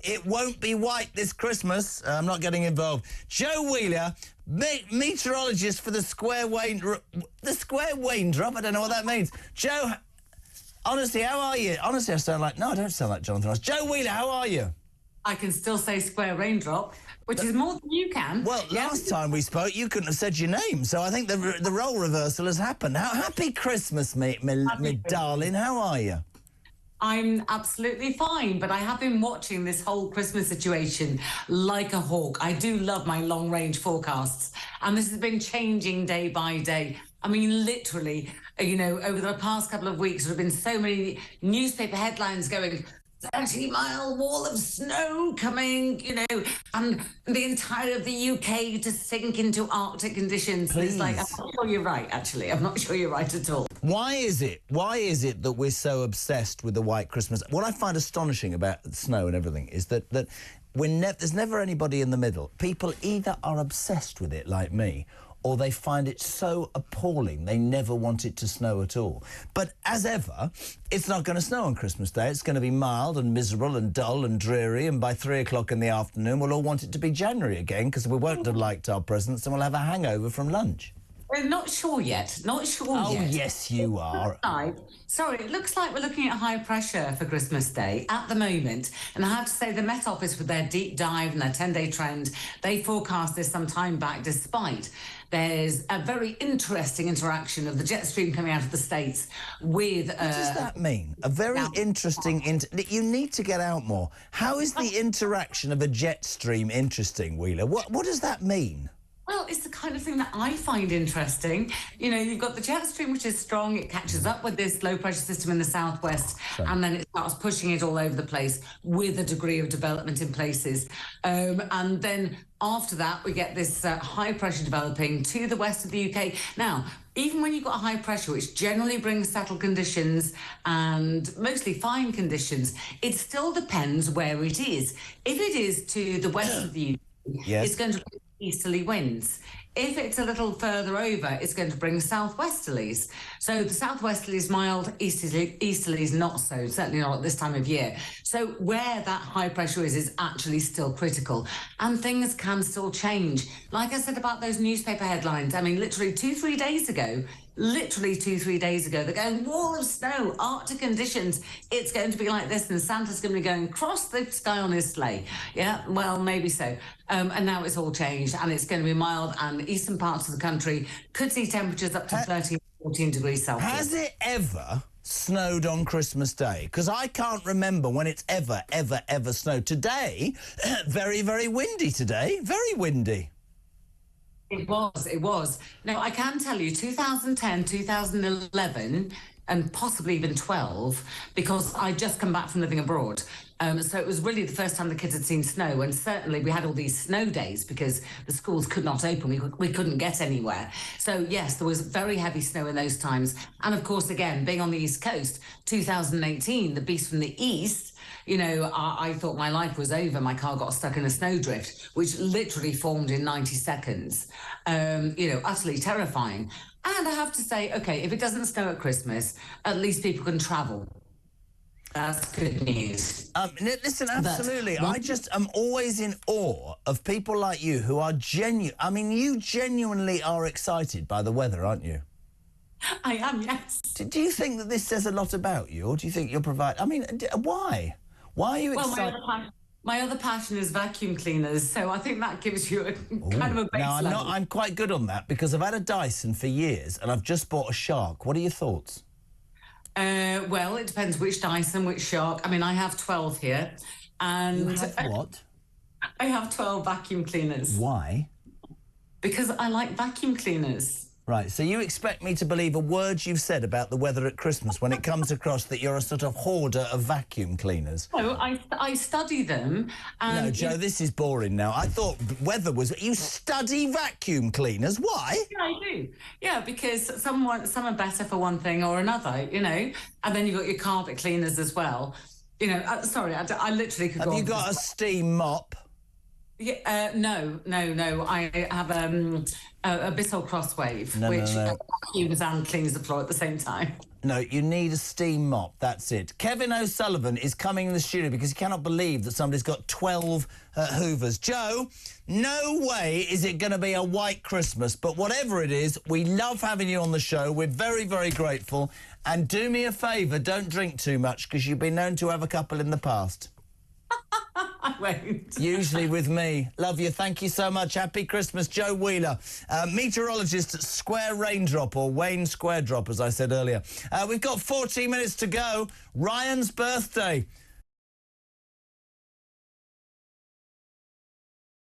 it won't be white this Christmas. I'm not getting involved. Joe Wheeler, meteorologist for the Square Raindrop. The Square Raindrop? I don't know what that means. Joe, honestly, how are you? Honestly, I sound like... No, I don't sound like Jonathan Ross. Joe Wheeler, how are you? I can still say Square Raindrop, which is more than you can. Well, last time we spoke, you couldn't have said your name, so I think the role reversal has happened. Happy Christmas, me darling. How are you? I'm absolutely fine, but I have been watching this whole Christmas situation like a hawk. I do love my long-range forecasts, and this has been changing day by day. I mean, literally, you know, over the past couple of weeks, there have been so many newspaper headlines going, 30-mile wall of snow coming, you know, and the entire of the UK to sink into Arctic conditions. Please. It's like, I'm not sure you're right, actually. I'm not sure you're right at all. Why is it that we're so obsessed with the white Christmas? What I find astonishing about snow and everything is that there's never anybody in the middle. People either are obsessed with it, like me, or they find it so appalling they never want it to snow at all. But as ever, it's not going to snow on Christmas Day. It's going to be mild and miserable and dull and dreary, and by 3 o'clock in the afternoon we'll all want it to be January again because we won't have liked our presents and we'll have a hangover from lunch. We're not sure yet. Not sure yet. Oh, yes, you are. Sorry, it looks like we're looking at high pressure for Christmas Day at the moment. And I have to say, the Met Office, with their deep dive and their 10-day trend, they forecast this some time back, despite there's a very interesting interaction of the jet stream coming out of the States with... What does that mean? A very interesting... You need to get out more. How is the interaction of a jet stream interesting, Wheeler? What does that mean? Well, it's the kind of thing that I find interesting. You know, you've got the jet stream, which is strong. It catches up with this low-pressure system in the southwest, and then it starts pushing it all over the place with a degree of development in places. And then after that, we get this high pressure developing to the west of the UK. Now, even when you've got a high pressure, which generally brings settled conditions and mostly fine conditions, it still depends where it is. If it is to the west of the UK, it's going to easterly winds. If it's a little further over, it's going to bring southwesterlies. So the southwesterlies mild, easterlies not so, certainly not at this time of year. So where that high pressure is actually still critical. And things can still change. Like I said about those newspaper headlines, I mean, literally 2-3 days ago, they're going, wall of snow, Arctic conditions, it's going to be like this, and Santa's going to be going across the sky on his sleigh. Yeah, well, maybe so. And now it's all changed, and it's going to be mild, and eastern parts of the country could see temperatures up to 13, 14 degrees Celsius. Has it ever snowed on Christmas Day? Because I can't remember when it's ever snowed. Today, very, very windy today, very windy. It was. Now, I can tell you, 2010, 2011, and possibly even 12, because I'd just come back from living abroad. So it was really the first time the kids had seen snow, and certainly we had all these snow days because the schools could not open. We couldn't get anywhere. So, yes, there was very heavy snow in those times. And, of course, again, being on the East Coast, 2018, the beast from the east, you know, I thought my life was over. My car got stuck in a snowdrift, which literally formed in 90 seconds. You know, utterly terrifying. And I have to say, OK, if it doesn't snow at Christmas, at least people can travel. That's good news. Listen, absolutely. I just am always in awe of people like you who are genuine. I mean, you genuinely are excited by the weather, aren't you? I am, yes. Do you think that this says a lot about you, or do you think you'll provide... I mean, why? Why are you excited? My other passion is vacuum cleaners, so I think that gives you a kind of a base level. I'm quite good on that because I've had a Dyson for years and I've just bought a Shark. What are your thoughts? Well, it depends which Dyson, which Shark. I mean, I have 12 here. And you have what? I have 12 vacuum cleaners. Why? Because I like vacuum cleaners. Right, so you expect me to believe a word you've said about the weather at Christmas when it comes across that you're a sort of hoarder of vacuum cleaners? No, I study them. And no, Joe, this is boring now. I thought weather was... You study vacuum cleaners? Why? Yeah, I do. Yeah, because some are better for one thing or another, you know, and then you've got your carpet cleaners as well. You know, sorry, I literally could Have you got a steam mop? Yeah, no. I have a Bissell Crosswave, which vacuums and cleans the floor at the same time. No, you need a steam mop. That's it. Kevin O'Sullivan is coming in the studio because he cannot believe that somebody's got 12 Hoovers. Joe, no way is it going to be a white Christmas, but whatever it is, we love having you on the show. We're very, very grateful. And do me a favour, don't drink too much because you've been known to have a couple in the past. I won't. Usually with me. Love you. Thank you so much. Happy Christmas. Joe Wheeler, meteorologist at Square Raindrop, or Wayne Square Drop, as I said earlier. We've got 14 minutes to go. Ryan's birthday.